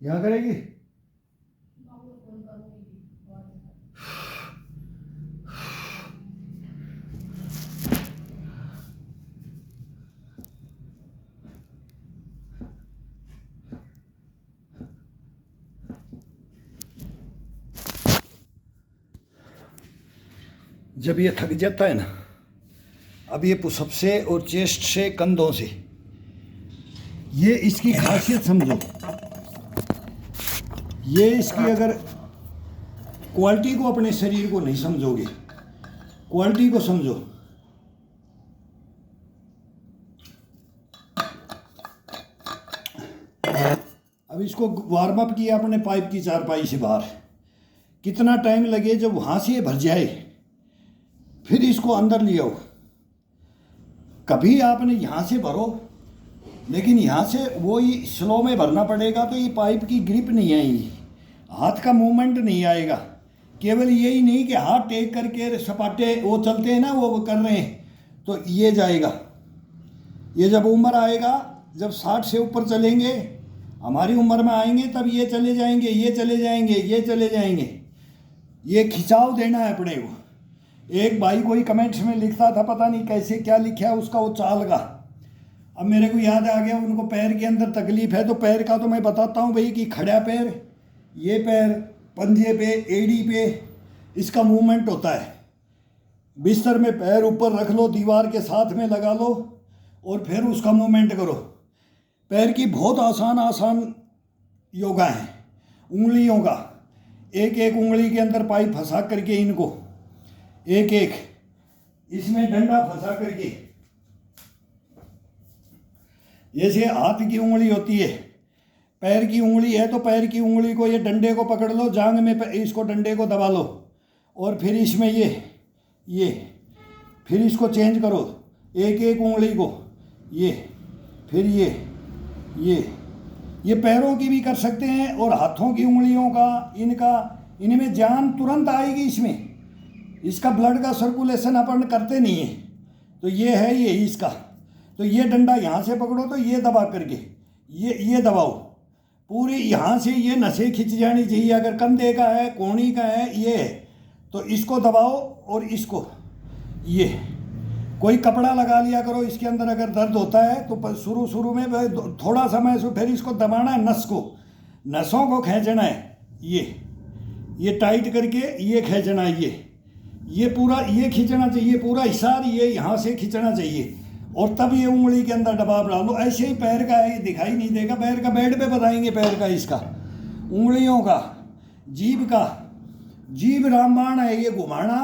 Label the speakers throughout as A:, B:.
A: यहाँ करेगी। जब ये थक जाता है ना, अब ये पुशअप से और चेस्ट से, कंधों से, ये इसकी खासियत समझो। ये इसकी अगर क्वालिटी को, अपने शरीर को नहीं समझोगे, क्वालिटी को समझो। अब इसको वार्म अप किया अपने पाइप की चारपाई से बाहर, कितना टाइम लगे जब वहाँ से भर जाए, फिर इसको अंदर ले आओ। कभी आपने यहाँ से भरो, लेकिन यहाँ से वो ही स्लो में भरना पड़ेगा, तो ये पाइप की ग्रिप नहीं आएगी, हाथ का मूवमेंट नहीं आएगा। केवल यही नहीं कि हाथ टेक करके सपाटे वो चलते हैं ना, वो कर रहे हैं, तो ये जाएगा। ये जब उम्र आएगा, जब 60 से ऊपर चलेंगे, हमारी उम्र में आएंगे, तब ये चले जाएंगे, ये चले जाएंगे, ये चले जाएंगे। ये खिंचाव देना है अपने को। एक भाई कोई कमेंट्स में लिखता था, पता नहीं कैसे क्या लिखा है उसका, वो चाल का। अब मेरे को याद आ गया, उनको पैर के अंदर तकलीफ है, तो पैर का तो मैं बताता हूँ भाई कि खड़ा पैर, ये पैर, पंजे पे, एड़ी पे इसका मूवमेंट होता है। बिस्तर में पैर ऊपर रख लो, दीवार के साथ में लगा लो और फिर उसका मूवमेंट करो। पैर की बहुत आसान आसान योगा है। उंगलियों का, एक एक उंगली के अंदर पाइप फंसा करके, इनको एक एक इसमें डंडा फंसा करके, जैसे हाथ की उंगली होती है, पैर की उंगली है, तो पैर की उंगली को ये डंडे को पकड़ लो, जांग में इसको डंडे को दबा लो, और फिर इसमें ये फिर इसको चेंज करो, एक एक उंगली को, ये फिर ये पैरों की भी कर सकते हैं, और हाथों की उंगलियों का, इनमें जान तुरंत आएगी। इसका ब्लड का सर्कुलेशन अपन करते नहीं है, तो ये है ये इसका। तो ये डंडा यहाँ से पकड़ो, तो ये दबा करके ये दबाओ, पूरी यहाँ से ये नसें खिंच जानी चाहिए। अगर कंधे का है, कोहनी का है, ये है, तो इसको दबाओ, और इसको ये कोई कपड़ा लगा लिया करो इसके अंदर। अगर दर्द होता है तो शुरू में थोड़ा समय से फिर इसको दबाना है, नसों को खींचना है, ये टाइट करके ये खींचना है, ये पूरा ये खींचना चाहिए, पूरा हिसार ये यहाँ से खींचना चाहिए, और तब ये उंगली के अंदर दबाव डालो। ऐसे ही पैर का है, ये दिखाई नहीं देगा, पैर का बेड पे बताएंगे, पैर का, इसका, उंगलियों का, जीभ रामबाण है, ये घुमाना,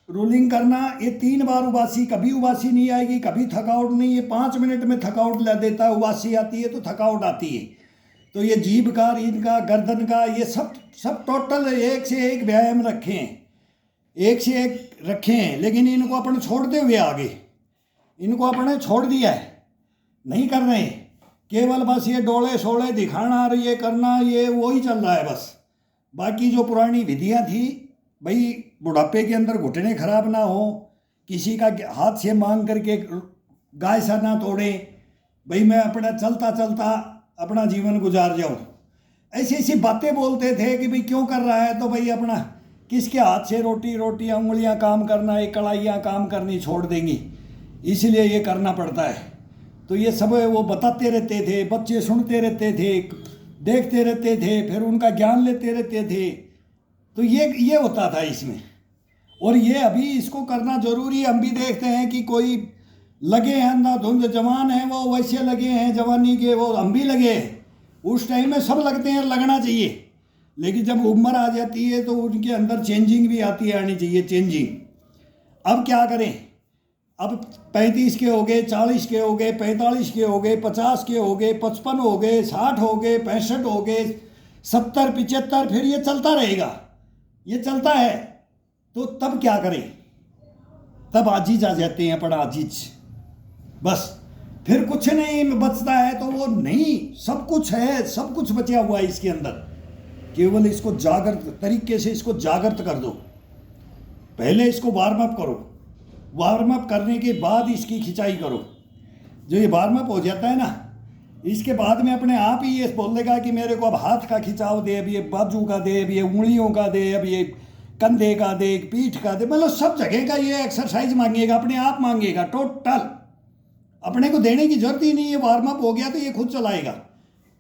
A: रोलिंग करना। ये 3 बार उबासी, कभी उबासी नहीं आएगी, कभी थकावट नहीं। ये 5 मिनट में थकावट ला देता है, उबासी आती है तो थकावट आती है। तो ये जीभ का, इनका, गर्दन का, ये सब टोटल एक से एक व्यायाम रखे हैं, एक से एक रखे हैं, लेकिन इनको अपन छोड़ते हुए आगे, इनको अपने छोड़ दिया है, नहीं कर रहे हैं। केवल बस ये डोले सोले दिखाना और ये करना, ये वही चल रहा है बस। बाकी जो पुरानी विधियां थी भाई, बुढ़ापे के अंदर घुटने खराब ना हो, किसी का हाथ से मांग करके गाय सा ना तोड़े, भाई मैं अपना चलता चलता अपना जीवन गुजार जाऊं, ऐसी ऐसी बातें बोलते थे कि भाई क्यों कर रहा है, तो भाई अपना किसके हाथ से रोटियां उंगलियां काम करना, एक कढ़ाइयाँ काम करनी छोड़ देंगी, इसलिए ये करना पड़ता है। तो ये सब वो बताते रहते थे, बच्चे सुनते रहते थे, देखते रहते थे, फिर उनका ज्ञान लेते रहते थे। तो ये होता था इसमें। और ये अभी इसको करना जरूरी है। हम भी देखते हैं कि कोई लगे हैं अंधाधुंध, जवान हैं वो, वैसे लगे हैं जवानी के, वो हम भी लगे हैं, उस टाइम में सब लगते हैं, लगना चाहिए। लेकिन जब उम्र आ जाती है तो उनके अंदर चेंजिंग भी आनी चाहिए, चेंजिंग। अब क्या करें, अब 35 के हो गए, 40 के हो गए, 45 के हो गए, 50 के हो गए, 55 हो गए, 60 हो गए, 65 हो गए, 70, 75, फिर ये चलता रहेगा, ये चलता है। तो तब क्या करें, तब आजीज आ जाते हैं, अपना आजीज, बस फिर कुछ नहीं बचता है। तो वो नहीं, सब कुछ है, सब कुछ बचा हुआ है इसके अंदर, केवल इसको जागृत तरीके से इसको जागृत कर दो। पहले इसको वार्म अप करो, वार्म अप करने के बाद इसकी खिंचाई करो। जो ये वार्म अप हो जाता है ना, इसके बाद में अपने आप ही ये बोल देगा कि मेरे को अब हाथ का खिंचाव दे, अब ये बाजू का दे, अब ये उंगलियों का दे, अब ये कंधे का दे, पीठ का दे, मतलब सब जगह का ये एक्सरसाइज मांगेगा, अपने आप मांगेगा टोटल। अपने को देने की जरूरत ही नहीं है, वार्म अप हो गया तो ये खुद चलाएगा।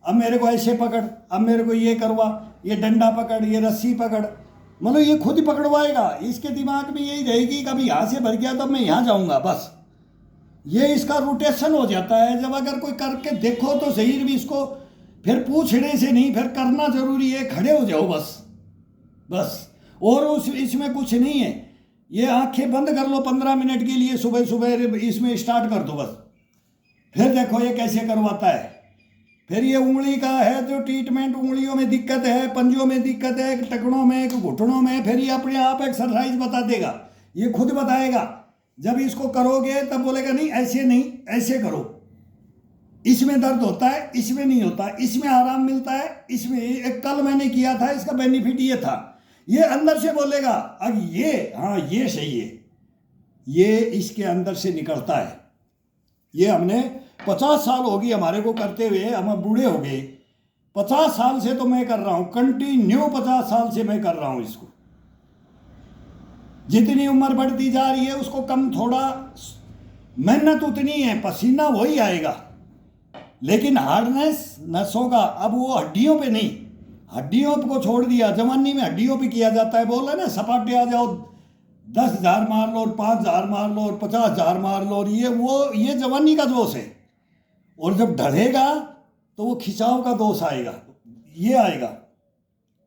A: अब मेरे को ऐसे पकड़, अब मेरे को ये करवा, ये डंडा पकड़, ये रस्सी पकड़, मतलब ये खुद ही पकड़वाएगा। इसके दिमाग में यही रहेगी कभी यहाँ से भर गया तो मैं यहाँ जाऊँगा, बस ये इसका रोटेशन हो जाता है। जब अगर कोई करके देखो तो शरीर भी इसको फिर पूछने से नहीं, फिर करना जरूरी है, खड़े हो जाओ बस बस। और उस इसमें कुछ नहीं है, ये आंखें बंद कर लो 15 मिनट के लिए, सुबह सुबह इसमें स्टार्ट कर दो बस। फिर देखो ये कैसे करवाता है। फिर ये उंगली का है जो ट्रीटमेंट, उंगलियों में दिक्कत है, पंजों में दिक्कत है, टखनों में, घुटनों में, फिर ये अपने आप एक्सरसाइज बता देगा, ये खुद बताएगा। जब इसको करोगे तब बोलेगा नहीं ऐसे नहीं, ऐसे करो, इसमें दर्द होता है, इसमें नहीं होता, इसमें आराम मिलता है, इसमें। एक कल मैंने किया था, इसका बेनिफिट ये था, ये अंदर से बोलेगा। अब ये हाँ ये सही है, ये इसके अंदर से निकलता है। ये हमने 50 साल हो गई हमारे को करते हुए, हम बूढ़े हो गए। 50 साल से तो मैं कर रहा हूँ कंटिन्यू, 50 साल से मैं कर रहा हूँ इसको। जितनी उम्र बढ़ती जा रही है उसको कम, थोड़ा मेहनत उतनी है, पसीना वही आएगा, लेकिन हार्डनेस नसों का अब वो हड्डियों पे नहीं, हड्डियों को छोड़ दिया। जवानी में हड्डियों पे किया जाता है, बोल रहे ना सपाटे आ जाओ, 10,000 मार लो और 5,000 मार लो और 50,000 मार लो, और ये जवानी का जोश है। और जब ढलेगा तो वो खिंचाव का दोष आएगा, ये आएगा,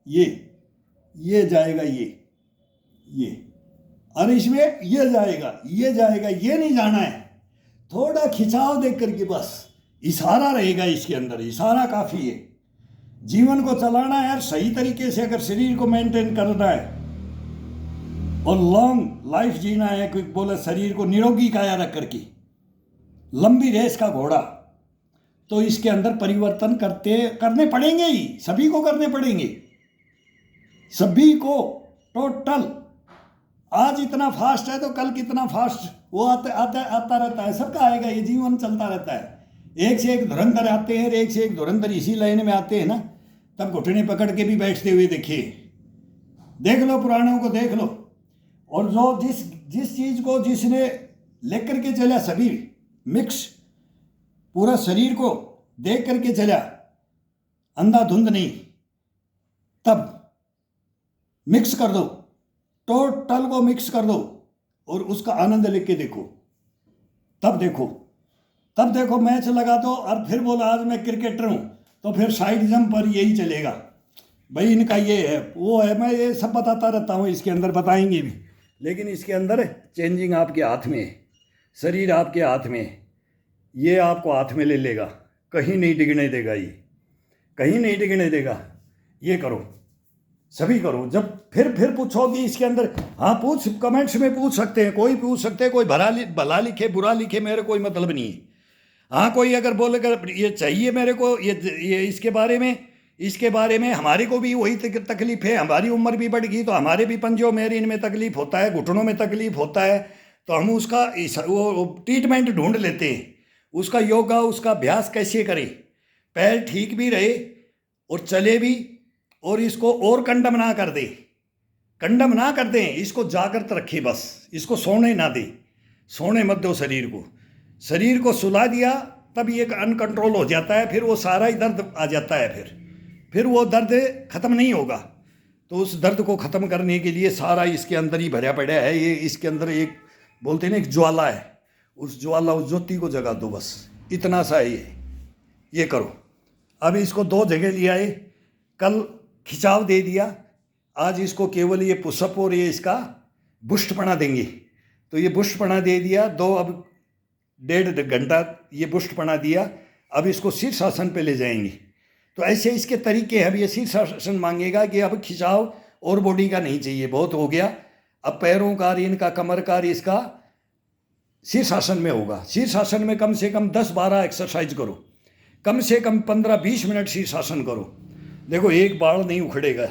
A: ये जाएगा, ये और इसमें ये जाएगा, ये नहीं जाना है। थोड़ा खिंचाव देख करके बस इशारा रहेगा इसके अंदर, इशारा काफ़ी है। जीवन को चलाना है यार सही तरीके से, अगर शरीर को मेंटेन करना है और लॉन्ग लाइफ जीना है, कोई बोले शरीर को निरोगी काया रख करके, लंबी रेस का घोड़ा, तो इसके अंदर परिवर्तन करने पड़ेंगे ही, सभी को करने पड़ेंगे, सभी को टोटल। आज इतना फास्ट है तो कल कितना फास्ट वो आता रहता है, सबका आएगा, ये जीवन चलता रहता है। एक से एक धुरंधर आते हैं, एक से एक धुरंधर इसी लाइन में आते हैं ना, तब घुटने पकड़ के भी बैठते हुए देखिए, देख लो पुराणों को देख लो। और जो जिस चीज़ को जिसने लेकर के चला, सभी मिक्स पूरा शरीर को देख करके चला, अंधाधुंध नहीं, तब मिक्स कर दो, टोटल को मिक्स कर दो और उसका आनंद लेके देखो, तब देखो मैच लगा दो। और फिर बोला आज मैं क्रिकेटर हूँ, तो फिर साइड जंप पर यही चलेगा भाई, इनका ये है वो है, मैं ये सब बताता रहता हूँ, इसके अंदर बताएंगे भी, लेकिन इसके अंदर चेंजिंग आपके हाथ में है, शरीर आपके हाथ में है, ये आपको हाथ में ले लेगा, कहीं नहीं डिगने देगा, ये कहीं नहीं डिगने देगा। ये करो, सभी करो। जब फिर पूछोगी इसके अंदर, हाँ पूछ, कमेंट्स में पूछ सकते हैं, कोई पूछ सकते हैं, कोई भला लिखे बुरा लिखे, मेरे कोई मतलब नहीं है। हाँ कोई अगर बोलेगा ये चाहिए मेरे को, ये इसके बारे में हमारे को भी वही तकलीफ है, हमारी उम्र भी बढ़ गई तो हमारे भी पंजों में इनमें तकलीफ होता है, घुटनों में तकलीफ होता है, तो हम उसका वो ट्रीटमेंट ढूंढ लेते हैं, उसका योगा, उसका अभ्यास कैसे करें, पैर ठीक भी रहे और चले भी, और इसको और कंडम ना कर दें, इसको जागृत रखे बस, इसको सोने ना दे, सोने मत दो शरीर को सुला दिया तब ये अनकंट्रोल हो जाता है, फिर वो सारा ही दर्द आ जाता है, फिर वो दर्द ख़त्म नहीं होगा। तो उस दर्द को ख़त्म करने के लिए सारा इसके अंदर ही भरा पड़ा है। ये इसके अंदर एक बोलते हैं ना, एक ज्वाला है, उस ज्वाला, उस ज्योति को जगा दो बस, इतना सा है ये करो। अब इसको 2 जगह ले आए, कल खिंचाव दे दिया, आज इसको केवल ये पुशअप और ये इसका बुष्टपना देंगे, तो ये बुष्टपना दे दिया, 2 अब 1.5 घंटा ये बुष्टपना दिया, अब इसको शीर्षासन पे ले जाएंगे। तो ऐसे इसके तरीके हैं। अब ये शीर्षासन मांगेगा कि अब खिंचाव और बॉडी का नहीं चाहिए, बहुत हो गया, अब पैरों का, इनका कमर का, इसका शीर्षासन में होगा। शीर्षासन में कम से कम 10-12 एक्सरसाइज करो, कम से कम 15-20 मिनट शीर्षासन करो। देखो एक बाल नहीं उखड़ेगा,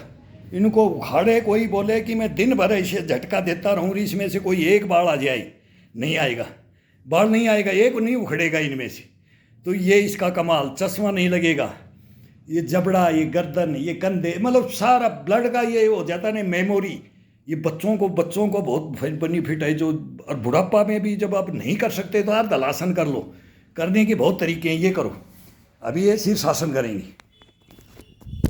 A: इनको उखाड़े कोई बोले कि मैं दिन भर इसे झटका देता रहूँ, इसमें से कोई एक बाल आ जाए, नहीं आएगा, बाल नहीं आएगा, एक नहीं उखड़ेगा इनमें से। तो ये इसका कमाल, चश्मा नहीं लगेगा, ये जबड़ा, ये गर्दन, ये कंधे, मतलब सारा ब्लड का ये हो जाता है ना मेमोरी। ये बच्चों को बहुत बेनिफिट है। जो और बुढ़ापा में भी जब आप नहीं कर सकते तो आप दलासन कर लो, करने के बहुत तरीके हैं, ये करो। अभी ये शीर्षासन करेंगे।